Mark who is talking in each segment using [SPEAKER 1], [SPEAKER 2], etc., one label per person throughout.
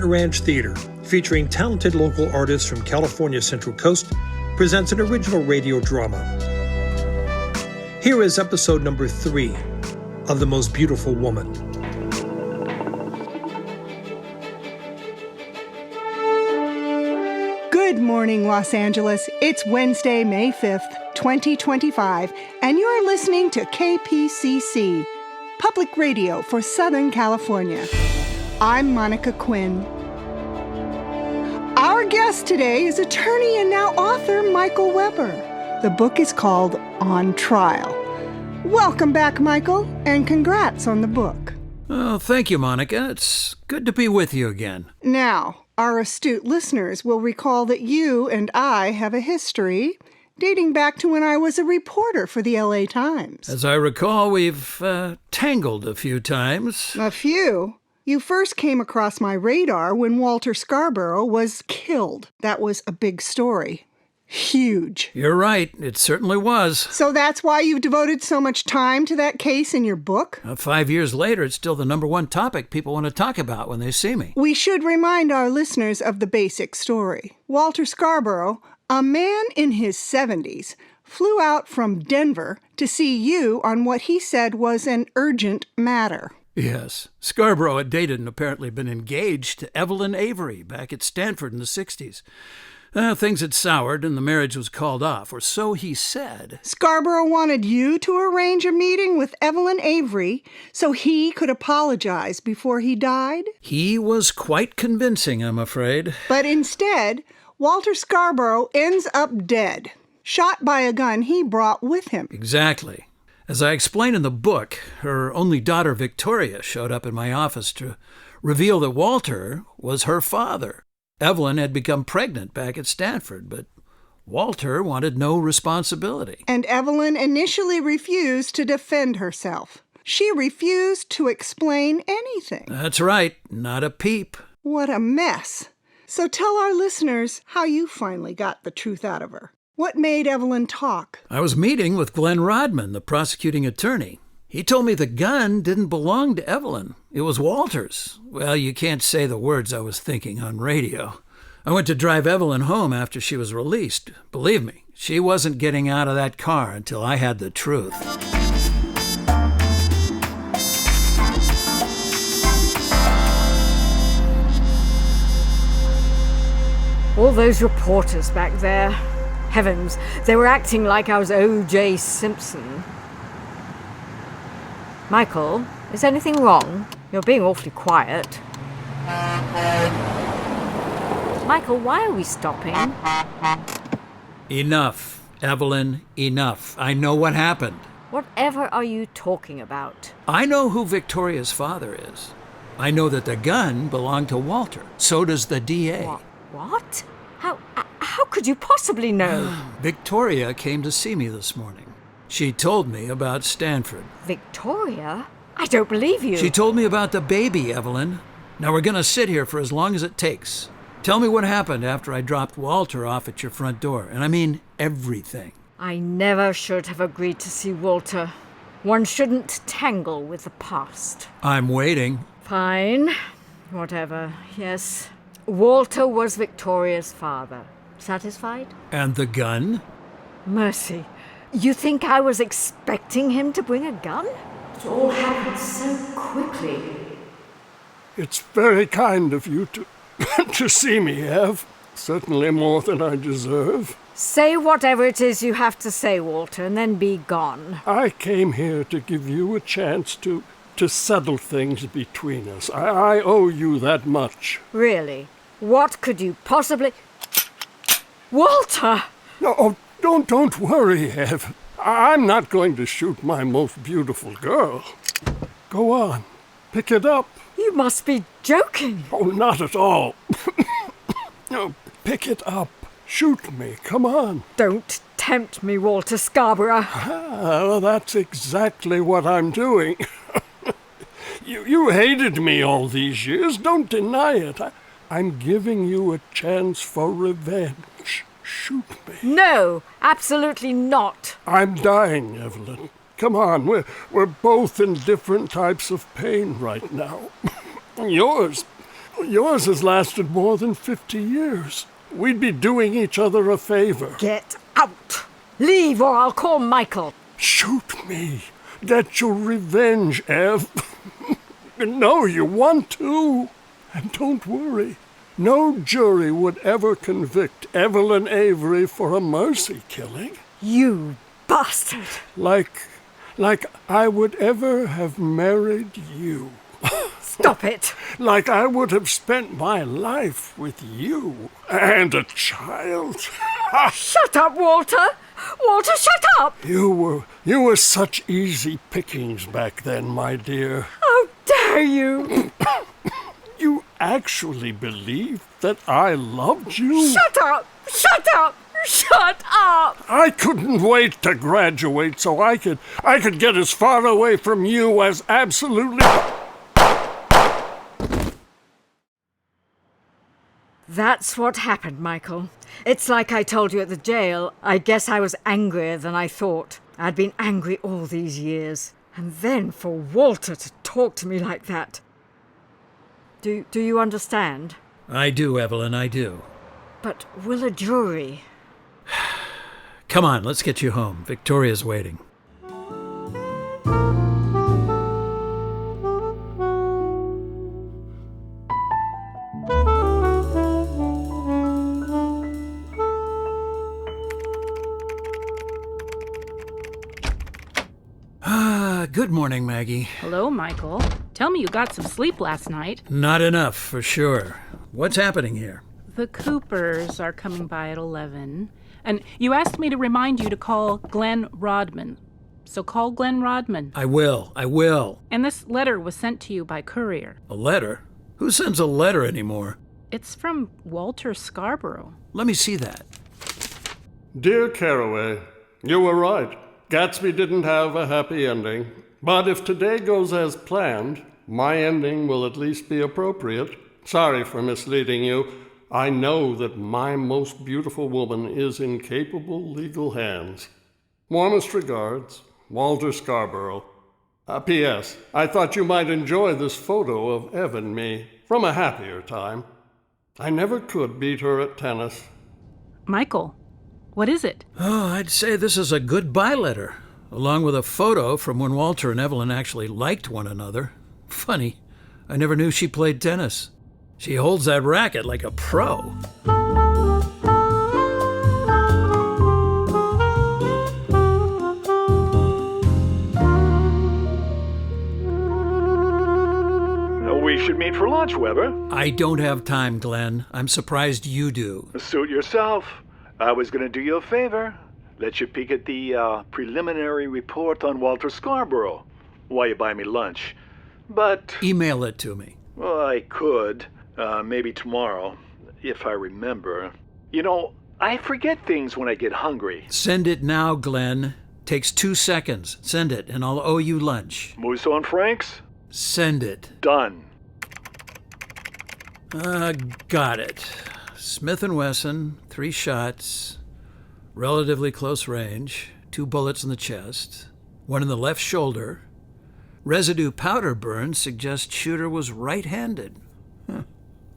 [SPEAKER 1] Sugar Ranch Theater, featuring talented local artists from California's Central Coast, presents an original radio drama. Here is episode number 3 of The Most Beautiful Woman.
[SPEAKER 2] Good morning, Los Angeles. It's Wednesday, May 5th, 2025, and you're listening to KPCC, Public Radio for Southern California. I'm Monica Quinn. Our guest today is attorney and now author Michael Weber. The book is called On Trial. Welcome back, Michael, and congrats on the book.
[SPEAKER 3] Oh, thank you, Monica. It's good to be with you again.
[SPEAKER 2] Now, our astute listeners will recall that you and I have a history dating back to when I was a reporter for the LA Times.
[SPEAKER 3] As I recall, we've tangled a few times.
[SPEAKER 2] A few? You first came across my radar when Walter Scarborough was killed. That was a big story. Huge.
[SPEAKER 3] You're right. It certainly was.
[SPEAKER 2] So that's why you've devoted so much time to that case in your book?
[SPEAKER 3] 5 years later, it's still the number one topic people want to talk about when they see me.
[SPEAKER 2] We should remind our listeners of the basic story. Walter Scarborough, a man in his 70s, flew out from Denver to see you on what he said was an urgent matter.
[SPEAKER 3] Yes. Scarborough had dated and apparently been engaged to Evelyn Avery back at Stanford in the 60s. Things had soured and the marriage was called off, or so he said.
[SPEAKER 2] Scarborough wanted you to arrange a meeting with Evelyn Avery so he could apologize before he died?
[SPEAKER 3] He was quite convincing, I'm afraid.
[SPEAKER 2] But instead, Walter Scarborough ends up dead, shot by a gun he brought with him.
[SPEAKER 3] Exactly. As I explain in the book, her only daughter, Victoria, showed up in my office to reveal that Walter was her father. Evelyn had become pregnant back at Stanford, but Walter wanted no responsibility.
[SPEAKER 2] And Evelyn initially refused to defend herself. She refused to explain anything.
[SPEAKER 3] That's right, not a peep.
[SPEAKER 2] What a mess. So tell our listeners how you finally got the truth out of her. What made Evelyn talk?
[SPEAKER 3] I was meeting with Glenn Rodman, the prosecuting attorney. He told me the gun didn't belong to Evelyn. It was Walter's. Well, you can't say the words I was thinking on radio. I went to drive Evelyn home after she was released. Believe me, she wasn't getting out of that car until I had the truth.
[SPEAKER 4] All those reporters back there. Heavens, they were acting like I was O.J. Simpson. Michael, is anything wrong? You're being awfully quiet. Michael, why are we stopping?
[SPEAKER 3] Enough, Evelyn, enough. I know what happened.
[SPEAKER 4] Whatever are you talking about?
[SPEAKER 3] I know who Victoria's father is. I know that the gun belonged to Walter. So does the DA.
[SPEAKER 4] What? How could you possibly know?
[SPEAKER 3] Victoria came to see me this morning. She told me about Stanford.
[SPEAKER 4] Victoria? I don't believe you.
[SPEAKER 3] She told me about the baby, Evelyn. Now we're going to sit here for as long as it takes. Tell me what happened after I dropped Walter off at your front door. And I mean everything.
[SPEAKER 4] I never should have agreed to see Walter. One shouldn't tangle with the past.
[SPEAKER 3] I'm waiting.
[SPEAKER 4] Fine. Whatever. Yes. Walter was Victoria's father. Satisfied?
[SPEAKER 3] And the gun?
[SPEAKER 4] Mercy. You think I was expecting him to bring a gun? It all happened so quickly.
[SPEAKER 5] It's very kind of you to see me, Ev. Certainly more than I deserve.
[SPEAKER 4] Say whatever it is you have to say, Walter, and then be gone.
[SPEAKER 5] I came here to give you a chance to settle things between us. I owe you that much.
[SPEAKER 4] Really? What could you possibly... Walter!
[SPEAKER 5] No, don't worry, Ev. I'm not going to shoot my most beautiful girl. Go on. Pick it up.
[SPEAKER 4] You must be joking.
[SPEAKER 5] Oh, not at all. No, pick it up. Shoot me. Come on.
[SPEAKER 4] Don't tempt me, Walter Scarborough.
[SPEAKER 5] Well, that's exactly what I'm doing. You hated me all these years. Don't deny it. I'm giving you a chance for revenge. Shoot me.
[SPEAKER 4] No, absolutely not.
[SPEAKER 5] I'm dying, Evelyn. Come on, we're both in different types of pain right now. Yours Yours has lasted more than 50 years. We'd be doing each other a favor.
[SPEAKER 4] Get out! Leave or I'll call Michael.
[SPEAKER 5] Shoot me. Get your revenge, Ev. You know you want to. And don't worry. No jury would ever convict Evelyn Avery for a mercy killing.
[SPEAKER 4] You bastard!
[SPEAKER 5] Like I would ever have married you.
[SPEAKER 4] Stop it!
[SPEAKER 5] Like I would have spent my life with you and a child.
[SPEAKER 4] Shut up, Walter! Walter, shut up!
[SPEAKER 5] You were such easy pickings back then, my dear.
[SPEAKER 4] How dare you!
[SPEAKER 5] You actually believed that I loved you?
[SPEAKER 4] Shut up! Shut up! Shut up!
[SPEAKER 5] I couldn't wait to graduate so I could get as far away from you as absolutely...
[SPEAKER 4] That's what happened, Michael. It's like I told you at the jail. I guess I was angrier than I thought. I'd been angry all these years. And then for Walter to talk to me like that. Do you understand?
[SPEAKER 3] I do, Evelyn, I do.
[SPEAKER 4] But will a jury?
[SPEAKER 3] Come on, let's get you home. Victoria's waiting. Good morning, Maggie.
[SPEAKER 6] Hello, Michael. Tell me you got some sleep last night.
[SPEAKER 3] Not enough, for sure. What's happening here?
[SPEAKER 6] The Coopers are coming by at 11. And you asked me to remind you to call Glenn Rodman. So call Glenn Rodman.
[SPEAKER 3] I will.
[SPEAKER 6] And this letter was sent to you by courier.
[SPEAKER 3] A letter? Who sends a letter anymore?
[SPEAKER 6] It's from Walter Scarborough.
[SPEAKER 3] Let me see that.
[SPEAKER 5] Dear Caraway, you were right. Gatsby didn't have a happy ending. But if today goes as planned, my ending will at least be appropriate. Sorry for misleading you. I know that my most beautiful woman is in capable legal hands. Warmest regards, Walter Scarborough. P.S. I thought you might enjoy this photo of Ev and me from a happier time. I never could beat her at tennis.
[SPEAKER 6] Michael, what is it?
[SPEAKER 3] Oh, I'd say this is a goodbye letter, along with a photo from when Walter and Evelyn actually liked one another. Funny, I never knew she played tennis. She holds that racket like a pro.
[SPEAKER 7] We should meet for lunch, Weber.
[SPEAKER 3] I don't have time, Glenn. I'm surprised you do.
[SPEAKER 7] Suit yourself. I was going to do you a favor. Let you peek at the preliminary report on Walter Scarborough while you buy me lunch. But...
[SPEAKER 3] Email it to me.
[SPEAKER 7] Well, I could. Maybe tomorrow, if I remember. You know, I forget things when I get hungry.
[SPEAKER 3] Send it now, Glenn. Takes 2 seconds. Send it, and I'll owe you lunch.
[SPEAKER 7] Musso and Frank's?
[SPEAKER 3] Send it.
[SPEAKER 7] Done.
[SPEAKER 3] Got it. Smith & Wesson, 3 shots, relatively close range, 2 bullets in the chest, 1 in the left shoulder. Residue powder burn suggests shooter was right-handed. Huh.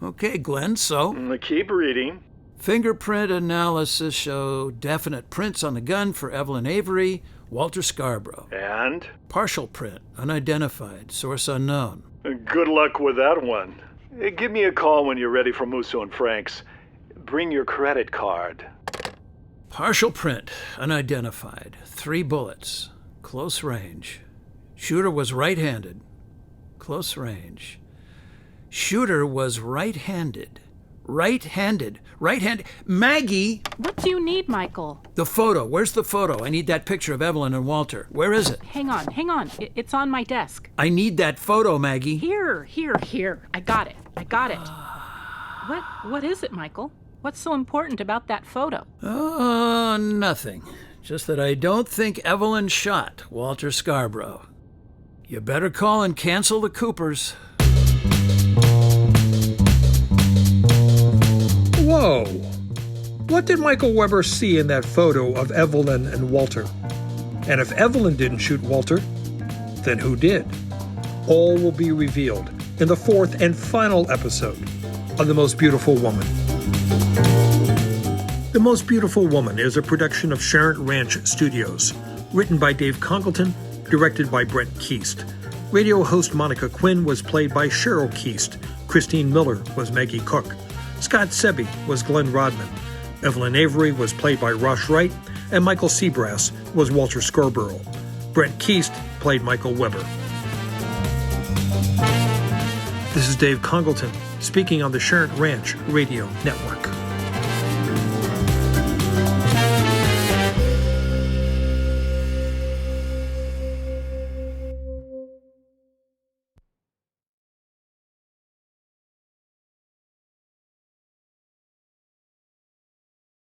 [SPEAKER 3] Okay, Glenn, so?
[SPEAKER 7] Keep reading.
[SPEAKER 3] Fingerprint analysis show definite prints on the gun for Evelyn Avery, Walter Scarborough.
[SPEAKER 7] And?
[SPEAKER 3] Partial print, unidentified, source unknown.
[SPEAKER 7] Good luck with that one. Give me a call when you're ready for Musso and Frank's. Bring your credit card.
[SPEAKER 3] Partial print, unidentified, 3 bullets, close range. Shooter was right-handed, close range. Shooter was right-handed. Right-handed. Maggie!
[SPEAKER 6] What do you need, Michael?
[SPEAKER 3] The photo. Where's the photo? I need that picture of Evelyn and Walter. Where is it?
[SPEAKER 6] Hang on. It's on my desk.
[SPEAKER 3] I need that photo, Maggie.
[SPEAKER 6] Here. I got it. What is it, Michael? What's so important about that photo?
[SPEAKER 3] Oh, nothing. Just that I don't think Evelyn shot Walter Scarborough. You better call and cancel the Coopers.
[SPEAKER 1] Whoa! What did Michael Weber see in that photo of Evelyn and Walter? And if Evelyn didn't shoot Walter, then who did? All will be revealed in the fourth and final episode of The Most Beautiful Woman. The Most Beautiful Woman is a production of Sharon Ranch Studios, written by Dave Congleton, directed by Brent Keast. Radio host Monica Quinn was played by Cheryl Keast. Christine Miller was Maggie Cook. Scott Sebi was Glenn Rodman. Evelyn Avery was played by Rosh Wright, and Michael Seabrass was Walter Scarborough. Brent Keast played Michael Weber. This is Dave Congleton, speaking on the Sharon Ranch Radio Network.